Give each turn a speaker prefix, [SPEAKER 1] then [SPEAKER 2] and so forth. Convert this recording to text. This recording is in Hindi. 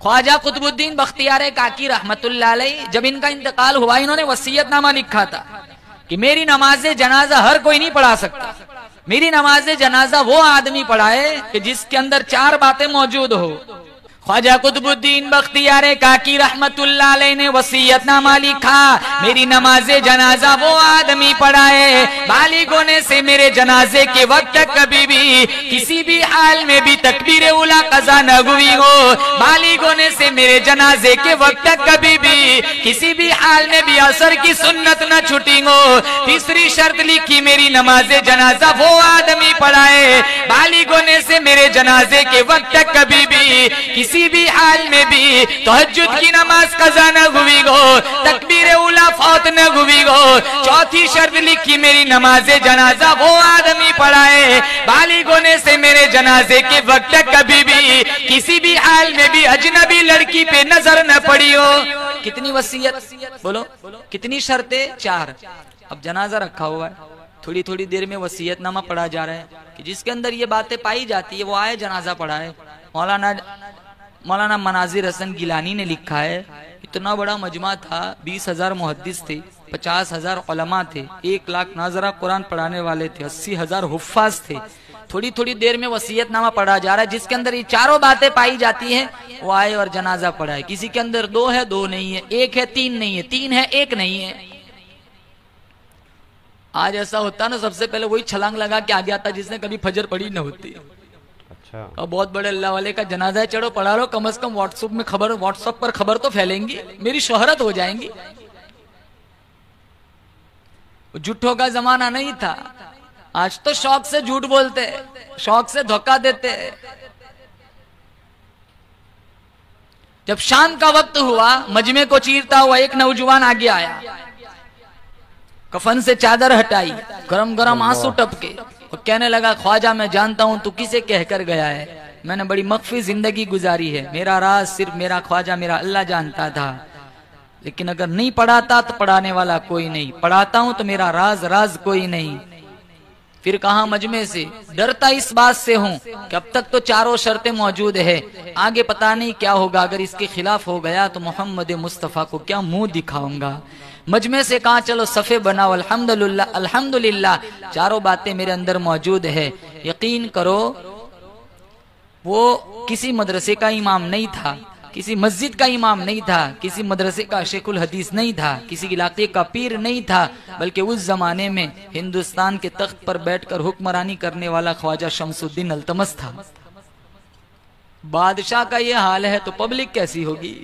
[SPEAKER 1] ख्वाजा कुतुबुद्दीन बख्तियार काकी रहमतुल्लाह अलैह, जब इनका इंतकाल हुआ, इन्होंने वसीयतनामा लिखा था कि मेरी नमाज जनाजा हर कोई नहीं पढ़ा सकता, मेरी नमाज जनाजा वो आदमी पढ़ाए कि जिसके अंदर 4 बातें मौजूद हो। ख्वाजा कुतुबुद्दीन बख्तियार काकी रहमतुल्लाह अलैह ने वसीयतनामा लिखा, मेरी नमाजे जनाजा वो आदमी पढ़ाए बालिग होने से मेरे जनाजे के वक्त कभी भी किसी भी हाल में भी तकबीर उला कज़ा न हुई हो, बालिग होने से मेरे जनाजे के वक्त कभी भी किसी भी हाल में भी असर की सुन्नत न छूटी हो। तीसरी शर्त लिखी, मेरी नमाजे जनाजा वो आदमी पढ़ाए बालिग होने से मेरे जनाजे के वक्त कभी भी किसी भी हाल में भी तहज्जुद की नमाज कज़ा न हुई हो, तकबीर उला फौत न हुई हो। चौथी शर्त लिखी, मेरी नमाजे जनाजा वो आदमी पढ़ाए बालिग होने से मेरे जनाजे के वक्त कभी भी किसी भी हाल में भी अजनबी लड़की पे नजर न पड़ी हो। कितनी वसीयत बोलो, कितनी शर्तें? 4। अब जनाजा रखा हुआ है, थोड़ी थोड़ी देर में वसीयतनामा पढ़ा जा रहा है कि जिसके अंदर ये बातें पाई जाती है वो आए जनाजा पढ़ाए। मौलाना मनाजिर हसन गिलानी ने लिखा है, इतना बड़ा मजमा था, 20,000 मुहद्दिस थे, 50,000 उलमा थे, 1 लाख नाजरा कुरान पढ़ाने वाले थे, 80,000 हुफ्फाज थे। थोड़ी थोड़ी देर में वसीयतनामा पढ़ा जा रहा है, जिसके अंदर ये 4 बातें पाई जाती हैं वो आए और जनाजा पढ़ाए। किसी के अंदर 2 है, 2 नहीं है, 1 है, 3 नहीं है, 3 है, 1 नहीं है। आज ऐसा होता ना, सबसे पहले वही छलांग लगा के आ गया था जिसने कभी फजर पढ़ी न होती। अच्छा, बहुत बड़े अल्लाह वाले का जनाजा है, चलो पढ़ा लो, कम से कम व्हाट्सएप पर खबर तो फैलेंगी, मेरी शोहरत हो जाएंगी। झूठों का जमाना नहीं था, आज तो शौक से झूठ बोलते, शौक से धोखा देते। जब शाम का वक्त हुआ, मजमे को चीरता हुआ एक नौजवान आगे आया, कफन से चादर हटाई, गरम गरम आंसू टपके और कहने लगा, ख्वाजा मैं जानता हूं तू किसे कहकर गया है, मैंने बड़ी मख्फी जिंदगी गुजारी है, मेरा राज सिर्फ मेरा ख्वाजा मेरा अल्लाह जानता था, लेकिन अगर नहीं पढ़ाता तो पढ़ाने वाला कोई नहीं, पढ़ाता हूं तो मेरा राज कोई नहीं। फिर कहा मजमे से, डरता इस बात से हूं कि अब तक तो 4 शर्तें मौजूद है, आगे पता नहीं क्या होगा, अगर इसके खिलाफ हो गया तो मोहम्मद मुस्तफा को क्या मुंह दिखाऊंगा। मजमे से कहा चलो सफ़े बनाओ, अल्हम्दुलिल्लाह अल्हम्दुलिल्लाह 4 बातें मेरे अंदर मौजूद है। यकीन करो वो किसी मदरसे का इमाम नहीं था, किसी मस्जिद का इमाम नहीं था, किसी मदरसे का शेखुल हदीस नहीं था, किसी इलाके का पीर नहीं था, बल्कि उस जमाने में हिंदुस्तान के तख्त पर बैठकर हुक्मरानी करने वाला ख्वाजा शमसुद्दीन अल्तमस था। बादशाह का ये हाल है तो पब्लिक कैसी होगी।